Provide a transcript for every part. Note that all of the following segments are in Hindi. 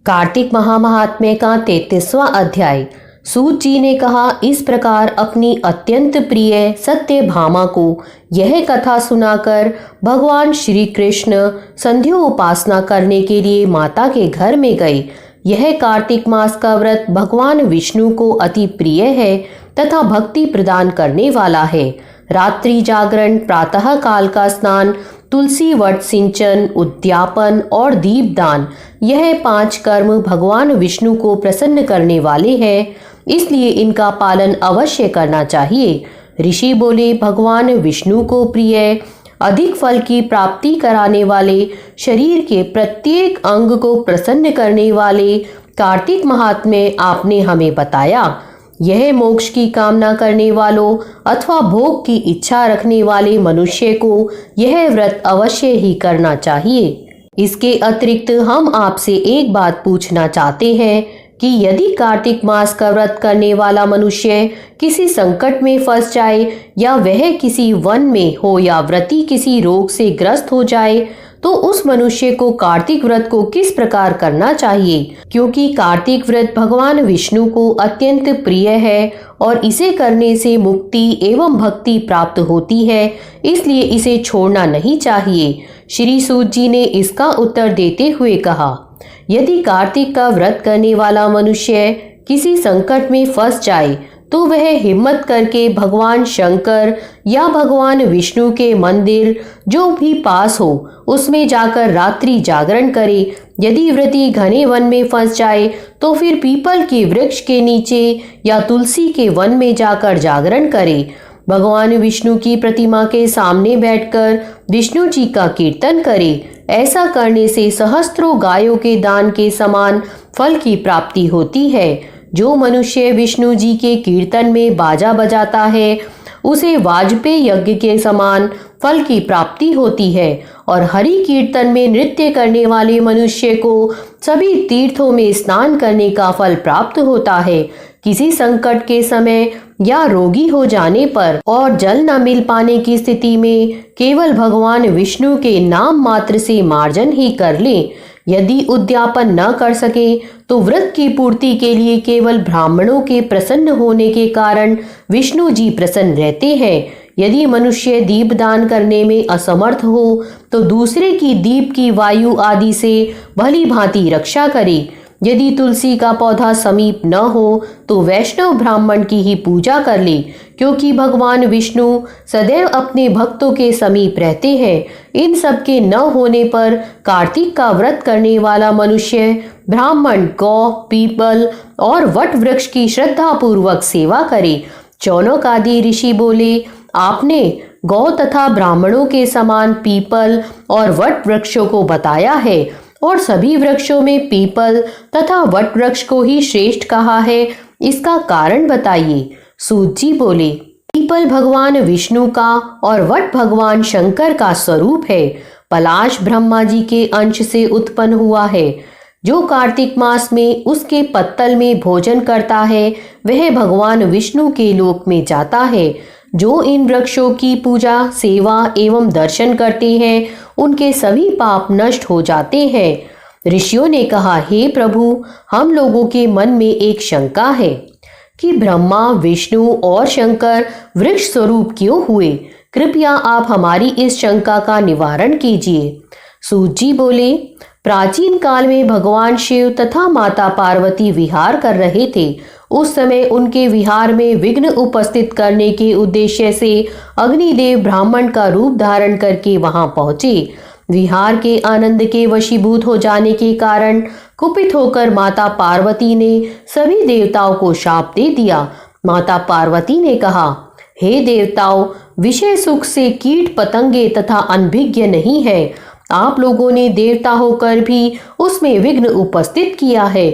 कार्तिक महात्म्य का 33वां अध्याय। सूत जी ने कहा, इस प्रकार अपनी अत्यंत प्रिय सत्यभामा को यह कथा सुनाकर भगवान श्री कृष्ण संध्या उपासना करने के लिए माता के घर में गए। यह कार्तिक मास का व्रत भगवान विष्णु को अति प्रिय है तथा भक्ति प्रदान करने वाला है। रात्रि जागरण, प्रातः काल का स्नान, तुलसी वट सिंचन, उद्यापन और दीपदान, यह 5 कर्म भगवान विष्णु को प्रसन्न करने वाले हैं, इसलिए इनका पालन अवश्य करना चाहिए। ऋषि बोले, भगवान विष्णु को प्रिय, अधिक फल की प्राप्ति कराने वाले, शरीर के प्रत्येक अंग को प्रसन्न करने वाले कार्तिक महात्म्य आपने हमें बताया। यह मोक्ष की कामना करने वालों अथवा भोग की इच्छा रखने वाले मनुष्य को यह व्रत अवश्य ही करना चाहिए। इसके अतिरिक्त हम आपसे एक बात पूछना चाहते हैं कि यदि कार्तिक मास का व्रत करने वाला मनुष्य किसी संकट में फंस जाए या वह किसी वन में हो या व्रती किसी रोग से ग्रस्त हो जाए तो उस मनुष्य को कार्तिक व्रत को किस प्रकार करना चाहिए, क्योंकि कार्तिक व्रत भगवान विष्णु को अत्यंत प्रिय है और इसे करने से मुक्ति एवं भक्ति प्राप्त होती है, इसलिए इसे छोड़ना नहीं चाहिए। श्री सूत जी ने इसका उत्तर देते हुए कहा, यदि कार्तिक का व्रत करने वाला मनुष्य किसी संकट में फंस जाए तो वह हिम्मत करके भगवान शंकर या भगवान विष्णु के मंदिर जो भी पास हो उसमें जाकर रात्रि जागरण करे। यदि व्रती घने वन में फंस जाए तो फिर पीपल के वृक्ष के नीचे या तुलसी के वन में जाकर जागरण करे। भगवान विष्णु की प्रतिमा के सामने बैठकर विष्णु जी का कीर्तन करे। ऐसा करने से सहस्त्रों गायों के दान के समान फल की प्राप्ति होती है। जो मनुष्य विष्णु जी के कीर्तन में बाजा बजाता है उसे वाजपेय यज्ञ के समान फल की प्राप्ति होती है और हरि कीर्तन में नृत्य करने वाले मनुष्य को सभी तीर्थों में स्नान करने का फल प्राप्त होता है। किसी संकट के समय या रोगी हो जाने पर और जल न मिल पाने की स्थिति में केवल भगवान विष्णु के नाम मात्र से मार्जन ही कर लें। यदि उद्यापन न कर सके तो व्रत की पूर्ति के लिए केवल ब्राह्मणों के प्रसन्न होने के कारण विष्णु जी प्रसन्न रहते हैं। यदि मनुष्य दीपदान करने में असमर्थ हो तो दूसरे की दीप की वायु आदि से भली भांति रक्षा करे। यदि तुलसी का पौधा समीप न हो तो वैष्णव ब्राह्मण की ही पूजा कर ले, क्योंकि भगवान विष्णु सदैव अपने भक्तों के समीप रहते हैं। इन सब के न होने पर कार्तिक का व्रत करने वाला मनुष्य ब्राह्मण, गौ, पीपल और वट वृक्ष की श्रद्धा पूर्वक सेवा करे। चौनक आदि ऋषि बोले, आपने गौ तथा ब्राह्मणों के समान पीपल और वट वृक्षों को बताया है और सभी वृक्षों में पीपल तथा वट वृक्ष को ही श्रेष्ठ कहा है, इसका कारण बताइए। सूत जी बोले, पीपल भगवान विष्णु का और वट भगवान शंकर का स्वरूप है। पलाश ब्रह्मा जी के अंश से उत्पन्न हुआ है। जो कार्तिक मास में उसके पत्तल में भोजन करता है वह भगवान विष्णु के लोक में जाता है। जो इन वृक्षों की पूजा, सेवा एवं दर्शन करते हैं उनके सभी पाप नष्ट हो जाते हैं। ऋषियों ने कहा, हे प्रभु, हम लोगों के मन में एक शंका है कि ब्रह्मा, विष्णु और शंकर वृक्ष स्वरूप क्यों हुए? कृपया आप हमारी इस शंका का निवारण कीजिए। सूत जी बोले, प्राचीन काल में भगवान शिव तथा माता पार्वती विहार कर रहे थे। उस समय उनके विहार में विघ्न उपस्थित करने के उद्देश्य से अग्निदेव ब्राह्मण का रूप धारण करके वहां पहुंचे। विहार के आनंद के वशीभूत हो जाने के कारण कुपित होकर माता पार्वती ने सभी देवताओं को शाप दे दिया। माता पार्वती ने कहा, हे देवताओं, विषय सुख से कीट पतंगे तथा अनभिज्ञ नहीं है। आप लोगों ने देवता होकर भी उसमें विघ्न उपस्थित किया है,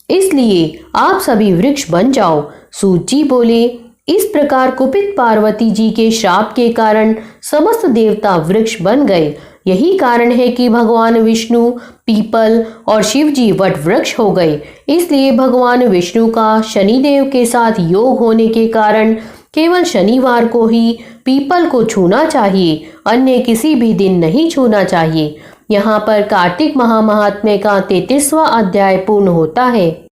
इसलिए आप सभी वृक्ष बन जाओ। सूत जी बोले, इस प्रकार कुपित पार्वती जी के श्राप के कारण समस्त देवता वृक्ष बन गए। यही कारण है कि भगवान विष्णु पीपल और शिव जी वट वृक्ष हो गए। इसलिए भगवान विष्णु का शनिदेव के साथ योग होने के कारण केवल शनिवार को ही पीपल को छूना चाहिए, अन्य किसी भी दिन नहीं छूना चाहिए। यहाँ पर कार्तिक महात्म्य का 33वां अध्याय पूर्ण होता है।